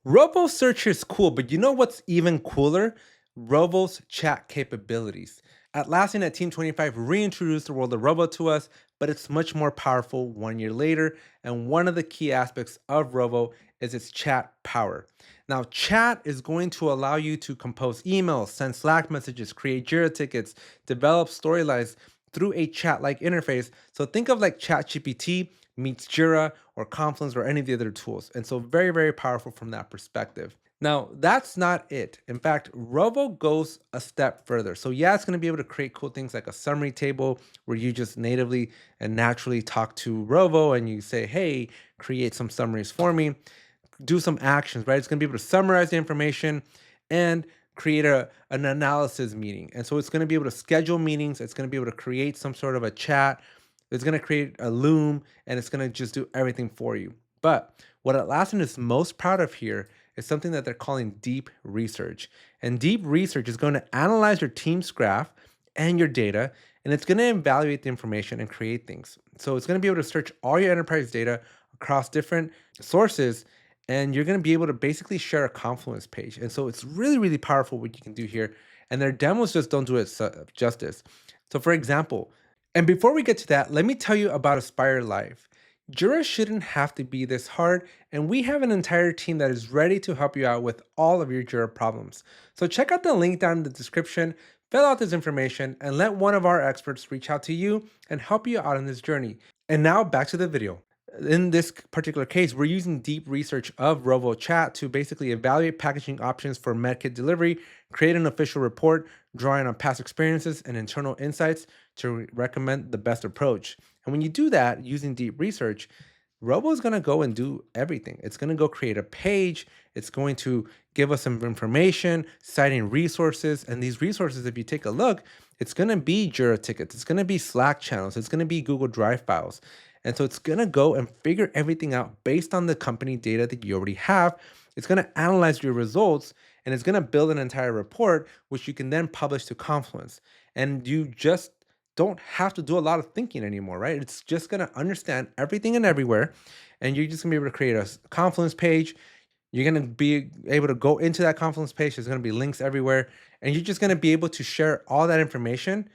Rovo search is cool, but you know what's even cooler? Rovo's chat capabilities. Atlassian at Team 25 reintroduced the world of Rovo to us, but it's much more powerful 1 year later. And one of the key aspects of Rovo is its chat power. Now, chat is going to allow you to compose emails, send Slack messages, create Jira tickets, develop storylines through a chat-like interface. So think of like ChatGPT meets Jira or Confluence or any of the other tools. And so very, very powerful from that perspective. Now, that's not it. In fact, Rovo goes a step further. So yeah, it's going to be able to create cool things like a summary table where you just natively and naturally talk to Rovo and you say, hey, create some summaries for me, do some actions, right? It's going to be able to summarize the information and create an analysis meeting. And so it's going to be able to schedule meetings. It's going to be able to create some sort of a chat. It's going to create a Loom and it's going to just do everything for you. But what Atlassian is most proud of here is something that they're calling deep research. And deep research is going to analyze your team's graph and your data, and it's going to evaluate the information and create things. So it's going to be able to search all your enterprise data across different sources, and you're going to be able to basically share a Confluence page. And so it's really, really powerful what you can do here. And their demos just don't do it justice. So for example, and before we get to that, let me tell you about Aspire Live. Jira shouldn't have to be this hard, and we have an entire team that is ready to help you out with all of your Jira problems. So check out the link down in the description, fill out this information, and let one of our experts reach out to you and help you out on this journey. And now back to the video. In this particular case, we're using deep research of Rovo Chat to basically evaluate packaging options for medkit delivery, create an official report, drawing on past experiences and internal insights to recommend the best approach. And when you do that using deep research, Robo is going to go and do everything. It's going to go create a page. It's going to give us some information, citing resources. And these resources, if you take a look, it's going to be Jira tickets. It's going to be Slack channels. It's going to be Google Drive files. And so it's going to go and figure everything out based on the company data that you already have. It's going to analyze your results and it's going to build an entire report, which you can then publish to Confluence. And you just don't have to do a lot of thinking anymore, right? It's just going to understand everything and everywhere. And you're just going to be able to create a Confluence page. You're going to be able to go into that Confluence page. There's going to be links everywhere. And you're just going to be able to share all that information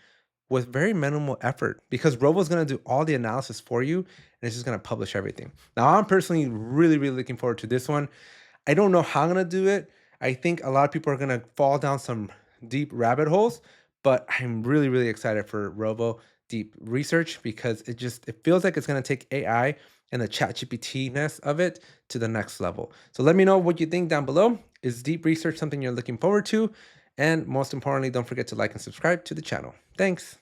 with very minimal effort because Rovo is going to do all the analysis for you and it's just going to publish everything. Now, I'm personally really, really looking forward to this one. I don't know how I'm going to do it. I think a lot of people are going to fall down some deep rabbit holes, but I'm really, really excited for Rovo deep research because it feels like it's going to take AI and the chat GPT-ness of it to the next level. So let me know what you think down below. Is deep research something you're looking forward to? And most importantly, don't forget to like and subscribe to the channel. Thanks.